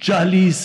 40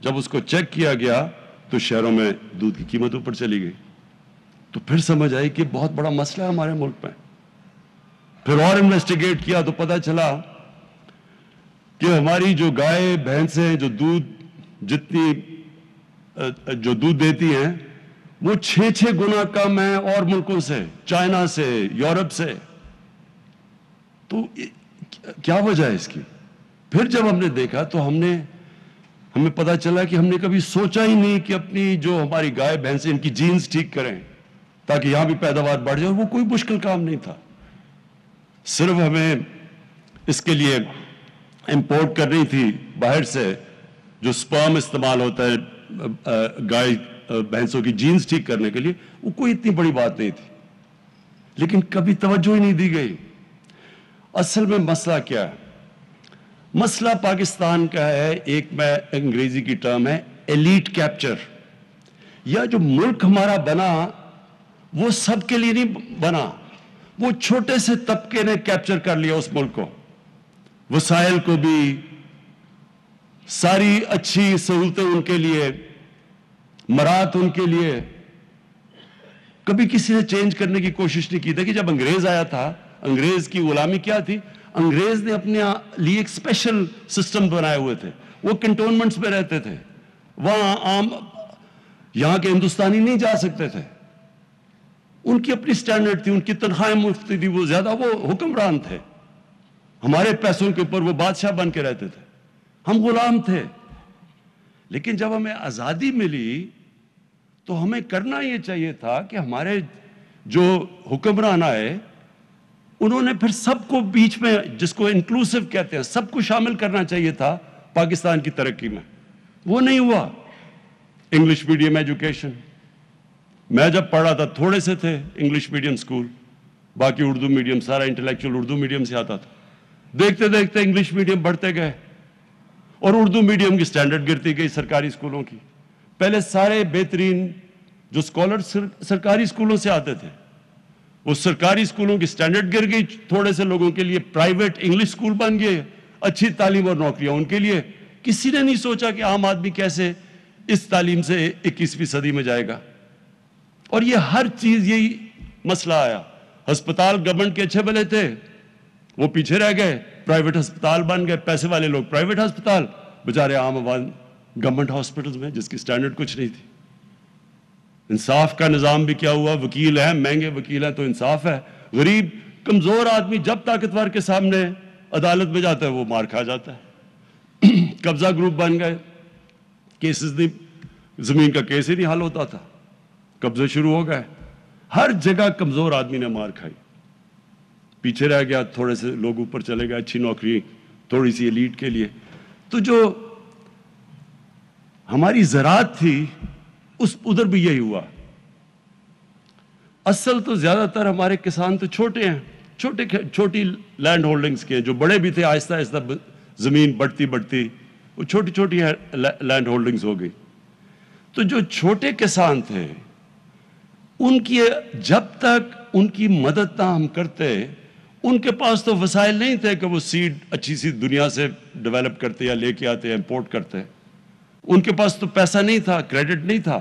جب اس کو چیک کیا گیا تو شہروں میں دودھ کی قیمت اوپر چلی گئی. تو پھر سمجھ آئی کہ بہت بڑا مسئلہ ہے ہمارے ملک میں. پھر اور انویسٹیگیٹ کیا تو پتا چلا کہ ہماری جو گائے بھینسیں جو دودھ دیتی ہیں وہ 6 گنا کم ہے اور ملکوں سے, چائنا سے, یورپ سے. تو کیا وجہ ہے اس کی؟ پھر جب ہم نے دیکھا تو ہمیں پتا چلا کہ ہم نے کبھی سوچا ہی نہیں کہ اپنی جو ہماری گائے بھینسیں ان کی جینز ٹھیک کریں تاکہ یہاں بھی پیداوار بڑھ جائے. وہ کوئی مشکل کام نہیں تھا, صرف ہمیں اس کے لیے امپورٹ کرنی تھی باہر سے جو سپرم استعمال ہوتا ہے گائے بھینسوں کی جینز ٹھیک کرنے کے لیے. وہ کوئی اتنی بڑی بات نہیں تھی, لیکن کبھی توجہ ہی نہیں دی گئی. اصل میں مسئلہ کیا ہے؟ مسئلہ پاکستان کا ہے, ایک میں انگریزی کی ٹرم ہے ایلیٹ کیپچر. یا جو ملک ہمارا بنا وہ سب کے لیے نہیں بنا, وہ چھوٹے سے طبقے نے کیپچر کر لیا اس ملک کو, وسائل کو بھی, ساری اچھی سہولتیں ان کے لیے, مرات ان کے لیے. کبھی کسی نے چینج کرنے کی کوشش نہیں کی. دیکھیں جب انگریز آیا تھا, انگریز کی غلامی کیا تھی؟ انگریز نے اپنے لیے ایک اسپیشل سسٹم بنائے ہوئے تھے. وہ کنٹونمنٹس میں رہتے تھے, وہاں عام یہاں کے ہندوستانی نہیں جا سکتے تھے. ان کی اپنی سٹینڈرڈ تھی, ان کی تنخواہیں مفت تھی, وہ زیادہ وہ حکمران تھے. ہمارے پیسوں کے اوپر وہ بادشاہ بن کے رہتے تھے, ہم غلام تھے. لیکن جب ہمیں آزادی ملی تو ہمیں کرنا یہ چاہیے تھا کہ ہمارے جو حکمران آئے انہوں نے پھر سب کو بیچ میں, جس کو انکلوسیو کہتے ہیں, سب کو شامل کرنا چاہیے تھا پاکستان کی ترقی میں. وہ نہیں ہوا. انگلش میڈیم ایجوکیشن, میں جب پڑھا تھا تھوڑے سے تھے انگلش میڈیم سکول, باقی اردو میڈیم, سارا انٹلیکچوئل اردو میڈیم سے آتا تھا. دیکھتے دیکھتے انگلش میڈیم بڑھتے گئے اور اردو میڈیم کی سٹینڈرڈ گرتی گئی سرکاری سکولوں کی. پہلے سارے بہترین جو اسکالر سرکاری سکولوں سے آتے تھے, وہ سرکاری سکولوں کی سٹینڈرڈ گر گئی. تھوڑے سے لوگوں کے لیے پرائیویٹ انگلش سکول بن گئے, اچھی تعلیم اور نوکریاں ان کے لیے. کسی نے نہیں سوچا کہ عام آدمی کیسے اس تعلیم سے 21ویں صدی میں جائے گا. اور یہ ہر چیز یہی مسئلہ آیا. ہسپتال گورنمنٹ کے اچھے بھلے تھے, وہ پیچھے رہ گئے, پرائیویٹ ہسپتال بن گئے, پیسے والے لوگ پرائیویٹ ہسپتال, بچارے عام عوام گورنمنٹ ہاسپٹلز میں جس کی سٹینڈرڈ کچھ نہیں تھی. انصاف کا نظام بھی کیا ہوا؟ وکیل ہیں, مہنگے وکیل ہیں تو انصاف ہے. غریب کمزور آدمی جب طاقتور کے سامنے عدالت میں جاتا ہے وہ مار کھا جاتا ہے. قبضہ گروپ بن گئے, کیسز نہیں, زمین کا کیس ہی نہیں حل ہوتا تھا, قبضے شروع ہو گئے. ہر جگہ کمزور آدمی نے مار کھائی, پیچھے رہ گیا, تھوڑے سے لوگ اوپر چلے گئے, اچھی نوکری تھوڑی سی ایلیٹ کے لیے. تو جو ہماری زراعت تھی ادھر بھی یہی ہوا. اصل تو زیادہ تر ہمارے کسان تو چھوٹے ہیں, چھوٹی لینڈ ہولڈنگز کے, جو بڑے بھی تھے آہستہ آہستہ زمین بڑھتی وہ چھوٹی لینڈ ہولڈنگز ہو گئی. تو جو چھوٹے کسان تھے ان کی جب تک ان کی مدد نہ ہم کرتے, ان کے پاس تو وسائل نہیں تھے کہ وہ سیڈ اچھی سی دنیا سے ڈیولپ کرتے یا لے کے آتے, امپورٹ کرتے. ان کے پاس تو پیسہ نہیں تھا, کریڈٹ نہیں تھا,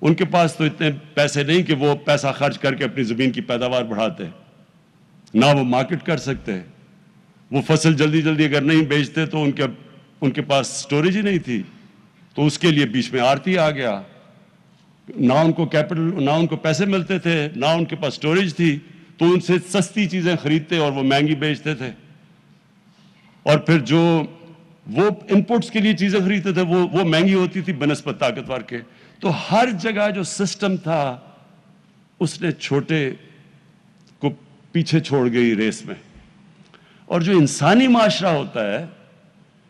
ان کے پاس تو اتنے پیسے نہیں کہ وہ پیسہ خرچ کر کے اپنی زمین کی پیداوار بڑھاتے, نہ وہ مارکیٹ کر سکتے. وہ فصل جلدی اگر نہیں بیچتے تو ان کے پاس سٹوریج ہی نہیں تھی, تو اس کے لیے بیچ میں آڑتی آ گیا. نہ ان کو کیپٹل, نہ ان کو پیسے ملتے تھے, نہ ان کے پاس سٹوریج تھی, تو ان سے سستی چیزیں خریدتے اور وہ مہنگی بیچتے تھے. اور پھر جو وہ انپوٹس کے لیے چیزیں خریدتے تھے وہ مہنگی ہوتی تھی بنسبت طاقتور کے. تو ہر جگہ جو سسٹم تھا اس نے چھوٹے کو پیچھے چھوڑ گئی ریس میں. اور جو انسانی معاشرہ ہوتا ہے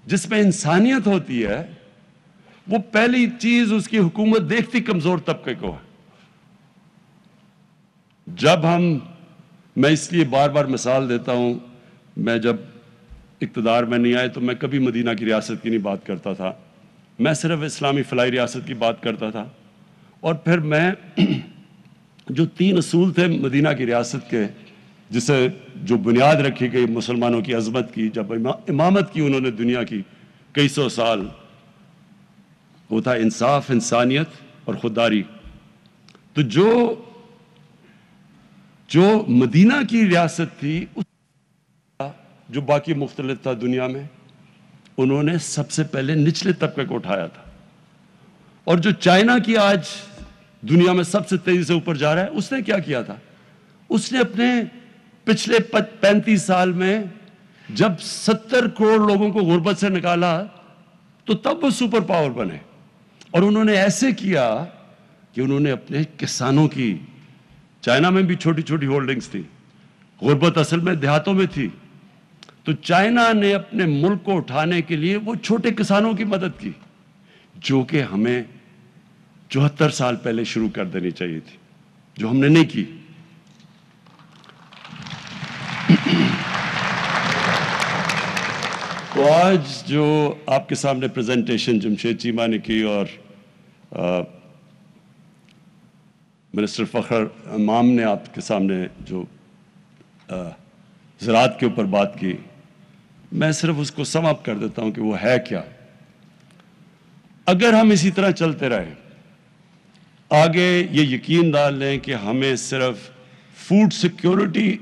جس میں انسانیت ہوتی ہے, وہ پہلی چیز اس کی حکومت دیکھتی کمزور طبقے کو ہے. میں اس لیے بار بار مثال دیتا ہوں, میں جب اقتدار میں نہیں آئے تو میں کبھی مدینہ کی ریاست کی نہیں بات کرتا تھا, میں صرف اسلامی فلاحی ریاست کی بات کرتا تھا. اور پھر میں جو 3 اصول تھے مدینہ کی ریاست کے, جسے جو بنیاد رکھی گئی مسلمانوں کی عظمت کی, جب امامت کی انہوں نے دنیا کی کئی سو سال, وہ تھا انصاف، انسانیت اور خودداری۔ تو جو مدینہ کی ریاست تھی، جو باقی مختلف تھا دنیا میں، انہوں نے سب سے پہلے نچلے طبقے کو اٹھایا تھا۔ اور جو چائنا کی آج دنیا میں سب سے تیزی سے اوپر جا رہا ہے، اس نے کیا کیا تھا؟ اس نے اپنے پچھلے 35 سال میں جب 70 کروڑ لوگوں کو غربت سے نکالا تو تب وہ سپر پاور بنے۔ اور انہوں نے ایسے کیا کہ انہوں نے اپنے کسانوں کی، چائنا میں بھی چھوٹی چھوٹی ہولڈنگز تھی، غربت اصل میں دیہاتوں میں تھی، تو چائنا نے اپنے ملک کو اٹھانے کے لیے وہ چھوٹے کسانوں کی مدد کی، جو کہ ہمیں 74 سال پہلے شروع کر دینی چاہیے تھی، جو ہم نے نہیں کی۔ تو آج جو آپ کے سامنے پریزنٹیشن جمشید چیمہ نے کی اور منسٹر فخر امام نے آپ کے سامنے جو زراعت کے اوپر بات کی، میں صرف اس کو سم اپ کر دیتا ہوں کہ وہ ہے کیا۔ اگر ہم اسی طرح چلتے رہے آگے، یہ یقین ڈال لیں کہ ہمیں صرف فوڈ سیکیورٹی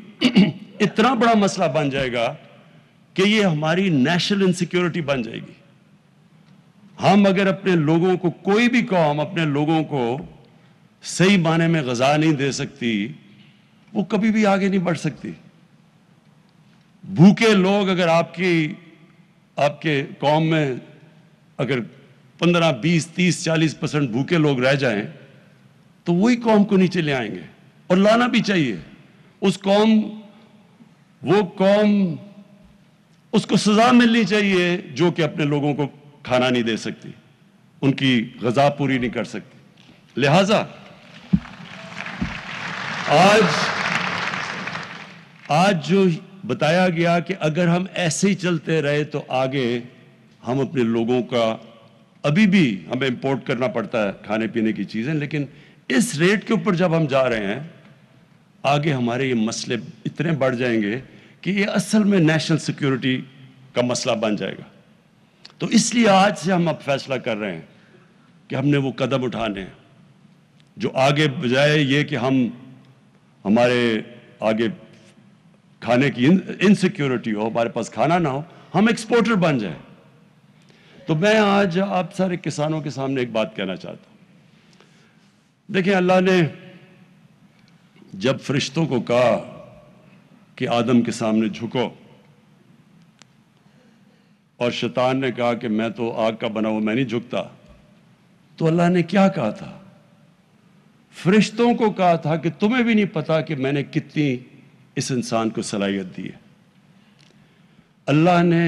اتنا بڑا مسئلہ بن جائے گا کہ یہ ہماری نیشنل انسیکیورٹی بن جائے گی۔ ہم اگر اپنے لوگوں کو، کوئی بھی قوم اپنے لوگوں کو صحیح معنی میں غذا نہیں دے سکتی، وہ کبھی بھی آگے نہیں بڑھ سکتی۔ بھوکے لوگ اگر آپ کے قوم میں اگر 15، 20، 30، 40% بھوکے لوگ رہ جائیں تو وہی قوم کو نیچے لے آئیں گے، اور لانا بھی چاہیے۔ وہ قوم اس کو سزا ملنی چاہیے جو کہ اپنے لوگوں کو کھانا نہیں دے سکتی، ان کی غذا پوری نہیں کر سکتی۔ لہٰذا آج جو بتایا گیا کہ اگر ہم ایسے ہی چلتے رہے تو آگے ہم اپنے لوگوں کا، ابھی بھی ہمیں امپورٹ کرنا پڑتا ہے کھانے پینے کی چیزیں، لیکن اس ریٹ کے اوپر جب ہم جا رہے ہیں، آگے ہمارے یہ مسئلے اتنے بڑھ جائیں گے کہ یہ اصل میں نیشنل سیکیورٹی کا مسئلہ بن جائے گا۔ تو اس لیے آج سے ہم اب فیصلہ کر رہے ہیں کہ ہم نے وہ قدم اٹھانے ہیں جو آگے، بجائے یہ کہ ہمارے آگے کھانے کی انسیکیورٹی ہو، ہمارے پاس کھانا نہ ہو، ہم ایکسپورٹر بن جائیں۔ تو میں آج آپ سارے کسانوں کے سامنے ایک بات کہنا چاہتا ہوں۔ دیکھیں، اللہ نے جب فرشتوں کو کہا کہ آدم کے سامنے جھکو، اور شیطان نے کہا کہ میں تو آگ کا بنا ہوا، میں نہیں جھکتا، تو اللہ نے کیا کہا تھا؟ فرشتوں کو کہا تھا کہ تمہیں بھی نہیں پتا کہ میں نے کتنی اس انسان کو صلاحیت دی ہے۔ اللہ نے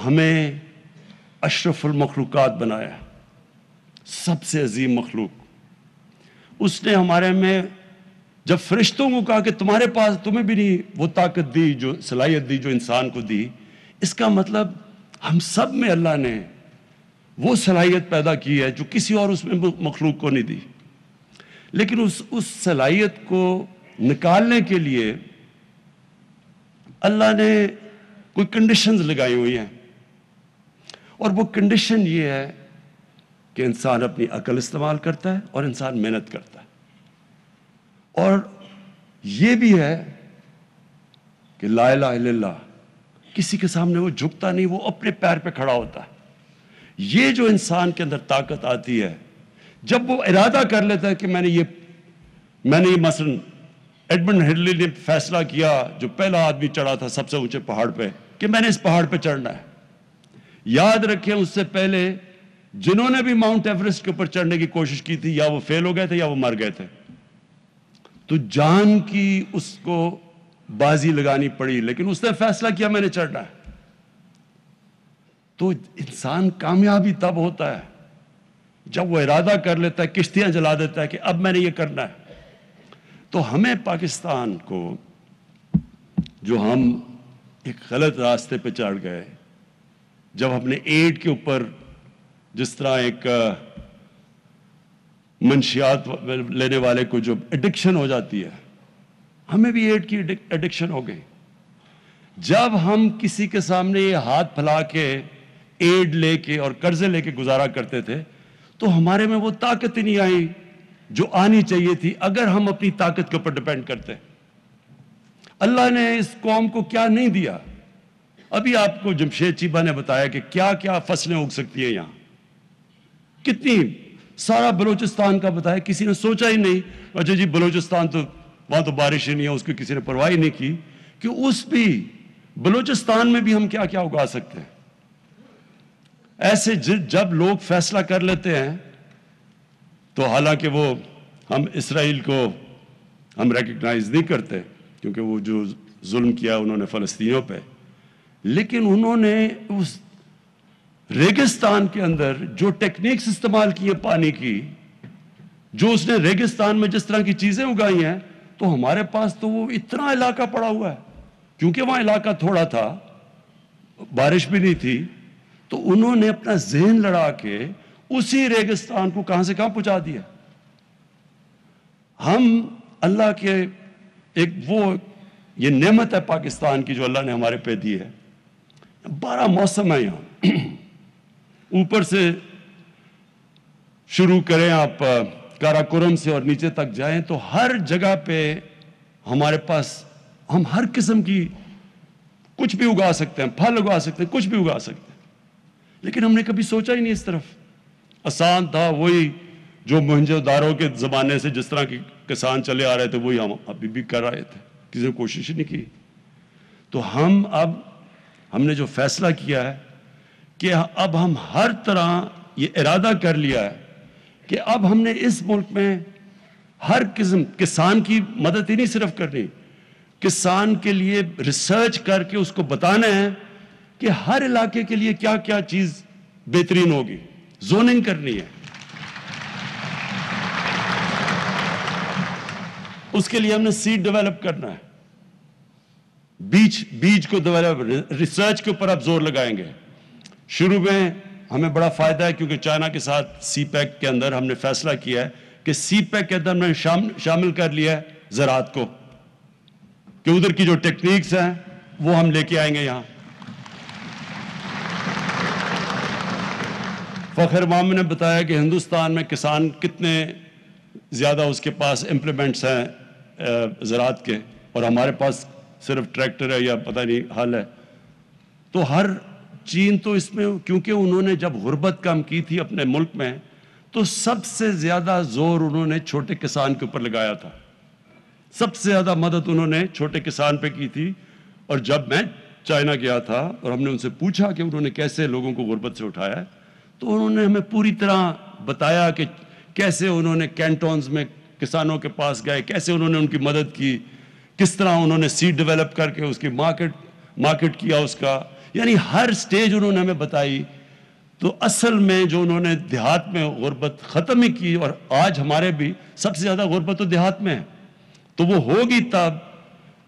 ہمیں اشرف المخلوقات بنایا، سب سے عظیم مخلوق۔ اس نے ہمارے میں جب فرشتوں کو کہا کہ تمہارے پاس، تمہیں بھی نہیں وہ طاقت دی، جو صلاحیت دی جو انسان کو دی، اس کا مطلب ہم سب میں اللہ نے وہ صلاحیت پیدا کی ہے جو کسی اور اس میں مخلوق کو نہیں دی۔ لیکن اس صلاحیت کو نکالنے کے لیے اللہ نے کوئی کنڈیشنز لگائی ہوئی ہیں، اور وہ کنڈیشن یہ ہے کہ انسان اپنی عقل استعمال کرتا ہے اور انسان محنت کرتا ہے، اور یہ بھی ہے کہ لا الہ الا اللہ، کسی کے سامنے وہ جھکتا نہیں، وہ اپنے پیر پہ کھڑا ہوتا ہے۔ یہ جو انسان کے اندر طاقت آتی ہے، جب وہ ارادہ کر لیتا ہے کہ میں نے یہ مثلا ایڈمنڈ ہلری نے فیصلہ کیا، جو پہلا آدمی چڑھا تھا سب سے اونچے پہاڑ پہ، کہ میں نے اس پہاڑ پہ چڑھنا ہے۔ یاد رکھیں، اس سے پہلے جنہوں نے بھی ماؤنٹ ایورسٹ کے اوپر چڑھنے کی کوشش کی تھی، یا وہ فیل ہو گئے تھے یا وہ مر گئے تھے۔ تو جان کی اس کو بازی لگانی پڑی، لیکن اس نے فیصلہ کیا میں نے چڑھنا ہے۔ تو انسان کامیابی تب ہوتا ہے جب وہ ارادہ کر لیتا ہے، کشتیاں جلا دیتا ہے کہ اب میں نے یہ کرنا ہے۔ تو ہمیں پاکستان کو، جو ہم ایک غلط راستے پہ چڑھ گئے، جب ہم نے ایڈ کے اوپر جس طرح ایک منشیات لینے والے کو جو ایڈکشن ہو جاتی ہے، ہمیں بھی ایڈ کی ایڈکشن ہو گئی۔ جب ہم کسی کے سامنے یہ ہاتھ پھیلا کے ایڈ لے کے اور قرضے لے کے گزارا کرتے تھے، تو ہمارے میں وہ طاقت ہی نہیں آئی جو آنی چاہیے تھی اگر ہم اپنی طاقت کے اوپر ڈیپینڈ کرتے۔ اللہ نے اس قوم کو کیا نہیں دیا؟ ابھی آپ کو جمشید چیبہ نے بتایا کہ کیا کیا فصلیں اگ سکتی ہیں یہاں، کتنی، سارا بلوچستان کا بتایا، کسی نے سوچا ہی نہیں اچھا جی بلوچستان تو وہاں تو بارش ہی نہیں ہے، اس کی کسی نے پرواہ ہی نہیں کی کہ اس بھی بلوچستان میں بھی ہم کیا کیا اگا سکتے ہیں۔ ایسے جب لوگ فیصلہ کر لیتے ہیں تو حالانکہ وہ ہم اسرائیل کو ہم ریکگنائز نہیں کرتے کیونکہ وہ جو ظلم کیا انہوں نے فلسطینیوں پہ، لیکن انہوں نے اس ریگستان کے اندر جو ٹیکنیکس استعمال کی ہیں پانی کی، جو اس نے ریگستان میں جس طرح کی چیزیں اگائی ہیں، تو ہمارے پاس تو وہ اتنا علاقہ پڑا ہوا ہے، کیونکہ وہاں علاقہ تھوڑا تھا، بارش بھی نہیں تھی، تو انہوں نے اپنا ذہن لڑا کے اسی ریگستان کو کہاں سے کہاں پہنچا دیا۔ ہم اللہ کے ایک وہ یہ نعمت ہے پاکستان کی جو اللہ نے ہمارے پہ دی ہے، 12 موسم ہے یہاں، اوپر سے شروع کریں آپ کاراکورم سے اور نیچے تک جائیں تو ہر جگہ پہ ہمارے پاس ہم ہر قسم کی کچھ بھی اگا سکتے ہیں، پھل اگا سکتے ہیں، کچھ بھی اگا سکتے ہیں، لیکن ہم نے کبھی سوچا ہی نہیں اس طرف۔ آسان تھا وہی جو موہنجو داڑو کے زمانے سے جس طرح کے کسان چلے آ رہے تھے وہی ہم ابھی بھی کر رہے تھے، کسی نے کوشش ہی نہیں کی۔ تو ہم نے جو فیصلہ کیا ہے کہ اب ہم ہر طرح یہ ارادہ کر لیا ہے کہ اب ہم نے اس ملک میں ہر قسم کسان کی مدد ہی نہیں صرف کرنی، کسان کے لیے ریسرچ کر کے اس کو بتانا ہے کہ ہر علاقے کے لیے کیا کیا چیز بہترین ہوگی، زوننگ کرنی ہے۔ اس کے لیے ہم نے سیڈ ڈیولپ کرنا ہے، بیج کو ڈیولپ، ریسرچ کے اوپر اب زور لگائیں گے۔ شروع میں ہمیں بڑا فائدہ ہے کیونکہ چائنا کے ساتھ سی پیک کے اندر ہم نے فیصلہ کیا ہے کہ سی پیک کے اندر ہم نے شامل کر لیا ہے زراعت کو، کہ ادھر کی جو ٹیکنیکس ہیں وہ ہم لے کے آئیں گے یہاں۔ فخر محمد نے بتایا کہ ہندوستان میں کسان کتنے زیادہ اس کے پاس امپلیمنٹس ہیں زراعت کے، اور ہمارے پاس صرف ٹریکٹر ہے یا پتہ نہیں حل ہے۔ تو ہر چین تو اس میں، کیونکہ انہوں نے جب غربت کم کی تھی اپنے ملک میں تو سب سے زیادہ زور انہوں نے چھوٹے کسان کے اوپر لگایا تھا، سب سے زیادہ مدد انہوں نے چھوٹے کسان پہ کی تھی۔ اور جب میں چائنا گیا تھا اور ہم نے ان سے پوچھا کہ انہوں نے کیسے لوگوں کو غربت سے اٹھایا ہے، تو انہوں نے ہمیں پوری طرح بتایا کہ کیسے انہوں نے کینٹونز میں کسانوں کے پاس گئے، کیسے انہوں نے ان کی مدد کی، کس طرح انہوں نے سیڈ ڈیولپ کر کے اس کی مارکیٹ کیا اس کا، یعنی ہر سٹیج انہوں نے ہمیں بتائی۔ تو اصل میں جو انہوں نے دیہات میں غربت ختم ہی کی، اور آج ہمارے بھی سب سے زیادہ غربت تو دیہات میں ہے، تو وہ ہوگی تب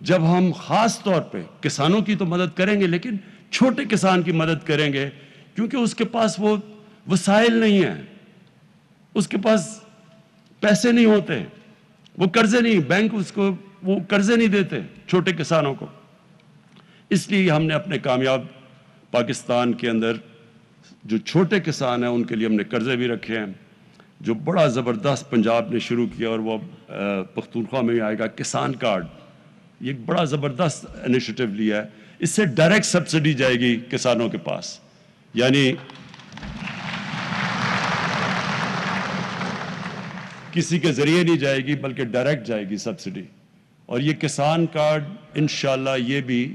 جب ہم خاص طور پہ کسانوں کی تو مدد کریں گے لیکن چھوٹے کسان کی مدد کریں گے، کیونکہ اس کے پاس وہ وسائل نہیں ہیں، اس کے پاس پیسے نہیں ہوتے، وہ قرضے نہیں، بینک اس کو وہ قرضے نہیں دیتے چھوٹے کسانوں کو۔ اس لیے ہم نے اپنے کامیاب پاکستان کے اندر جو چھوٹے کسان ہیں ان کے لیے ہم نے قرضے بھی رکھے ہیں، جو بڑا زبردست پنجاب نے شروع کیا اور وہ پختونخوا میں آئے گا، کسان کارڈ، یہ ایک بڑا زبردست انیشیٹو لیا ہے۔ اس سے ڈائریکٹ سبسڈی جائے گی کسانوں کے پاس، یعنی کسی کے ذریعے نہیں جائے گی بلکہ ڈائریکٹ جائے گی سبسڈی۔ اور یہ کسان کارڈ انشاءاللہ یہ بھی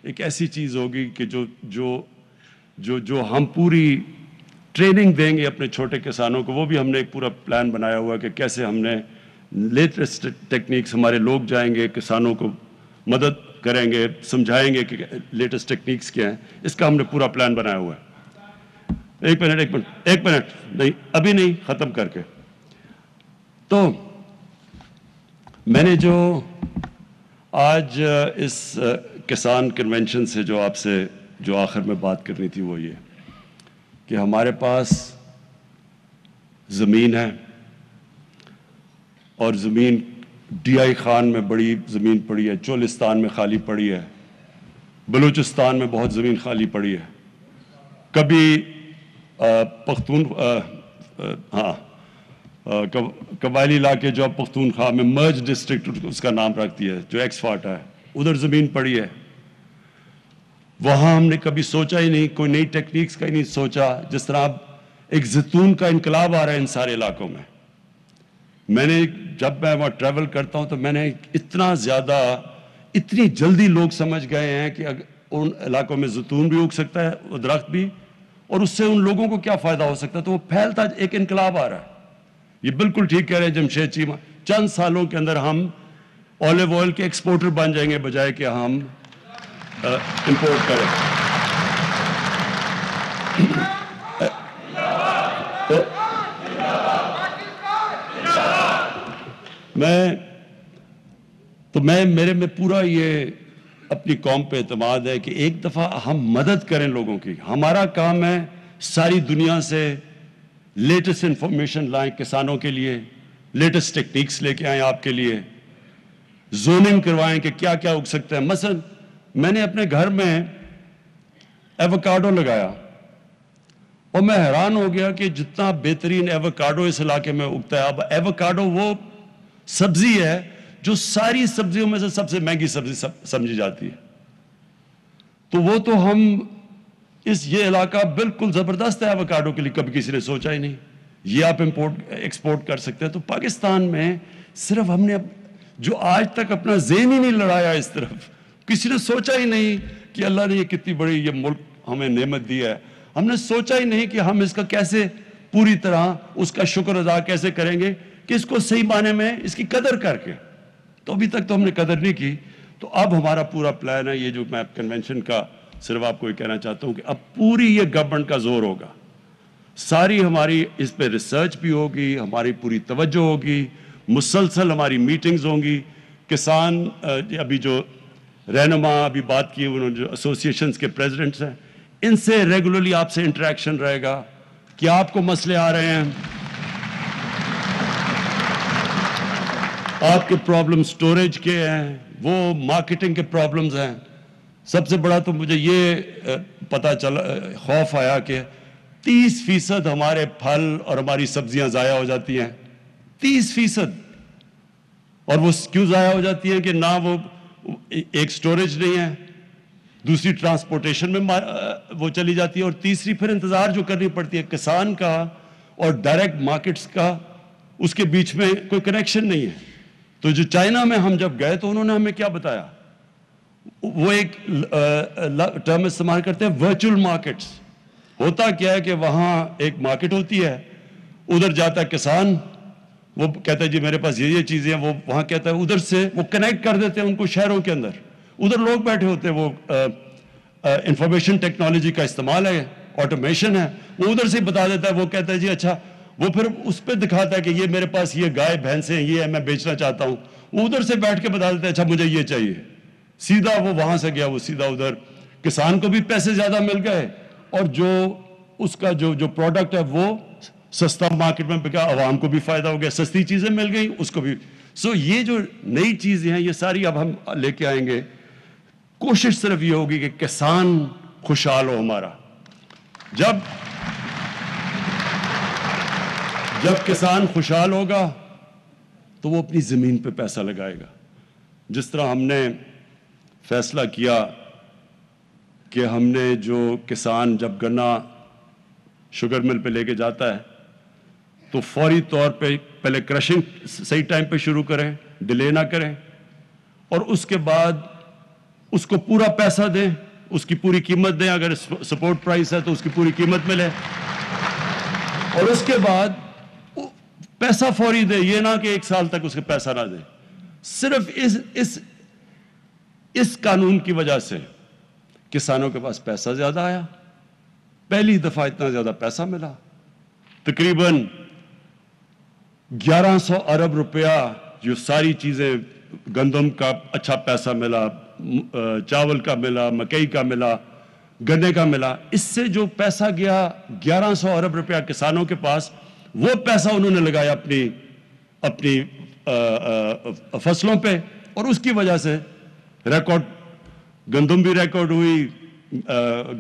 ایک ایسی چیز ہوگی کہ جو ہم پوری ٹریننگ دیں گے اپنے چھوٹے کسانوں کو، وہ بھی ہم نے ایک پورا پلان بنایا ہوا ہے کہ کیسے ہم نے لیٹسٹ ٹیکنیکس، ہمارے لوگ جائیں گے کسانوں کو مدد کریں گے، سمجھائیں گے کہ لیٹسٹ ٹیکنیکس کیا ہیں، اس کا ہم نے پورا پلان بنایا ہوا ہے۔ ایک منٹ نہیں، ابھی نہیں، ختم کر کے۔ تو میں نے جو آج اس کسان کنونشن سے جو آپ سے جو آخر میں بات کرنی تھی وہ یہ کہ ہمارے پاس زمین ہے، اور زمین ڈی آئی خان میں بڑی زمین پڑی ہے، چولستان میں خالی پڑی ہے، بلوچستان میں بہت زمین خالی پڑی ہے، کبھی پختون قبائلی علاقے جو اب پختونخوا میں مرج ڈسٹرکٹ اس کا نام رکھتی ہے، جو ایکس فاٹا ہے، ادھر زمین پڑی ہے، وہاں ہم نے کبھی سوچا ہی نہیں، کوئی نئی ٹیکنیکس کا ہی نہیں سوچا. جس طرح اب ایک زیتون کا انقلاب آ رہا ہے ان سارے علاقوں میں. میں نے جب میں وہاں ٹریول کرتا ہوں تو میں نے اتنا زیادہ، اتنی جلدی لوگ سمجھ گئے ہیں کہ ان علاقوں میں زیتون بھی اگ سکتا ہے، وہ درخت بھی، اور اس سے ان لوگوں کو کیا فائدہ ہو سکتا ہے. تو وہ پھیلتا ایک انقلاب آ رہا ہے. یہ بالکل ٹھیک کہہ رہے ہیں جمشید چیمہ، چند سالوں کے اندر ہم آلیو آئل کے ایکسپورٹر بن جائیں گے بجائے کہ ہم امپورٹ کریں. میرے میں پورا یہ اپنی قوم پہ اعتماد ہے کہ ایک دفعہ ہم مدد کریں لوگوں کی. ہمارا کام ہے ساری دنیا سے لیٹسٹ انفارمیشن لائیں کسانوں کے لیے، لیٹسٹ ٹیکنیکس لے کے آئیں آپ کے لیے، زوننگ کروائیں کہ کیا کیا اگ سکتا ہے. مثلا میں نے اپنے گھر میں ایووکاڈو لگایا اور میں حیران ہو گیا کہ جتنا بہترین ایووکاڈو اس علاقے میں اگتا ہے. اب ایووکاڈو وہ سبزی ہے جو ساری سبزیوں میں سے سب سے مہنگی سبزی سمجھی جاتی ہے. تو وہ تو ہم یہ علاقہ بالکل زبردست ہے ایووکاڈو کے لیے، کبھی کسی نے سوچا ہی نہیں. یہ آپ ایکسپورٹ کر سکتے ہیں. تو پاکستان میں صرف ہم نے جو آج تک اپنا ذہن ہی نہیں لڑایا اس طرف، کسی نے سوچا ہی نہیں کہ اللہ نے یہ کتنی بڑی یہ ملک ہمیں نعمت دی ہے. ہم نے سوچا ہی نہیں کہ ہم اس کا کیسے پوری طرح اس کا شکر ادا کیسے کریں گے کہ اس کو صحیح معنی میں اس کی قدر کر کے. تو ابھی تک تو ہم نے قدر نہیں کی. تو اب ہمارا پورا پلان ہے، یہ جو میں کنونشن کا صرف آپ کو یہ کہنا چاہتا ہوں کہ اب پوری یہ گورنمنٹ کا زور ہوگا، ساری ہماری اس پہ ریسرچ بھی ہوگی، ہماری پوری توجہ ہوگی، مسلسل ہماری میٹنگز ہوں گی. کسان ابھی جو رہنما ابھی بات کی انہوں نے، جو ایسوسیشنز کے پریزیڈنٹس ہیں، ان سے ریگولرلی آپ سے انٹریکشن رہے گا کہ آپ کو مسئلے آ رہے ہیں، آپ کے پرابلم سٹوریج کے ہیں، وہ مارکیٹنگ کے پرابلمز ہیں. سب سے بڑا تو مجھے یہ پتہ چلا، خوف آیا کہ 30% ہمارے پھل اور ہماری سبزیاں ضائع ہو جاتی ہیں. 30%. اور وہ کیوں ضائع ہو جاتی ہیں کہ نہ وہ ایک سٹوریج نہیں ہے، دوسری ٹرانسپورٹیشن میں وہ چلی جاتی ہے، اور تیسری پھر انتظار جو کرنی پڑتی ہے کسان کا اور ڈائریکٹ مارکیٹس کا، اس کے بیچ میں کوئی کنیکشن نہیں ہے. تو جو چائنا میں ہم جب گئے تو انہوں نے ہمیں کیا بتایا، وہ ایک ٹرم استعمال کرتے ہیں ورچوئل مارکیٹس. ہوتا کیا ہے کہ وہاں ایک مارکیٹ ہوتی ہے، ادھر جاتا ہے کسان، وہ کہتا ہے جی میرے پاس یہ چیزیں ہیں، وہ وہاں کہتا ہے، ادھر سے وہ کنیکٹ کر دیتے ہیں ان کو شہروں کے اندر. ادھر لوگ بیٹھے ہوتے ہیں، وہ انفارمیشن ٹیکنالوجی کا استعمال ہے، آٹومیشن ہے، وہ ادھر سے بتا دیتا ہے. وہ کہتا ہے جی اچھا، وہ پھر اس پہ دکھاتا ہے کہ یہ میرے پاس یہ گائے بھینسیں یہ ہے، میں بیچنا چاہتا ہوں. وہ ادھر سے بیٹھ کے بتا دیتا ہے اچھا مجھے یہ چاہیے. سیدھا وہ وہاں سے گیا، وہ سیدھا ادھر، کسان کو بھی پیسے زیادہ مل گئے اور جو اس کا جو پروڈکٹ ہے وہ سستا مارکیٹ میں بکا، عوام کو بھی فائدہ ہو گیا، سستی چیزیں مل گئیں اس کو بھی. یہ جو نئی چیزیں ہیں یہ ساری اب ہم لے کے آئیں گے. کوشش صرف یہ ہوگی کہ کسان خوشحال ہو ہمارا. جب کسان خوشحال ہوگا تو وہ اپنی زمین پہ پیسہ لگائے گا. جس طرح ہم نے فیصلہ کیا کہ ہم نے جو کسان جب گنا شوگر مل پہ لے کے جاتا ہے تو فوری طور پہ پہلے کرشنگ صحیح ٹائم پہ شروع کریں، ڈیلے نہ کریں، اور اس کے بعد اس کو پورا پیسہ دیں، اس کی پوری قیمت دیں. اگر سپورٹ پرائس ہے تو اس کی پوری قیمت ملے، اور اس کے بعد پیسہ فوری دیں. یہ نہ کہ 1 سال تک اس کے پیسہ نہ دیں. صرف اس قانون کی وجہ سے کسانوں کے پاس پیسہ زیادہ آیا. پہلی دفعہ اتنا زیادہ پیسہ ملا، تقریباً 1100 ارب روپیہ. جو ساری چیزیں، گندم کا اچھا پیسہ ملا، چاول کا ملا، مکئی کا ملا، گنے کا ملا. اس سے جو پیسہ گیا 1100 ارب روپیہ کسانوں کے پاس، وہ پیسہ انہوں نے لگایا اپنی فصلوں پہ، اور اس کی وجہ سے ریکارڈ گندم بھی ریکارڈ ہوئی،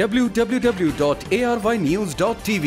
www.arYnews.tv।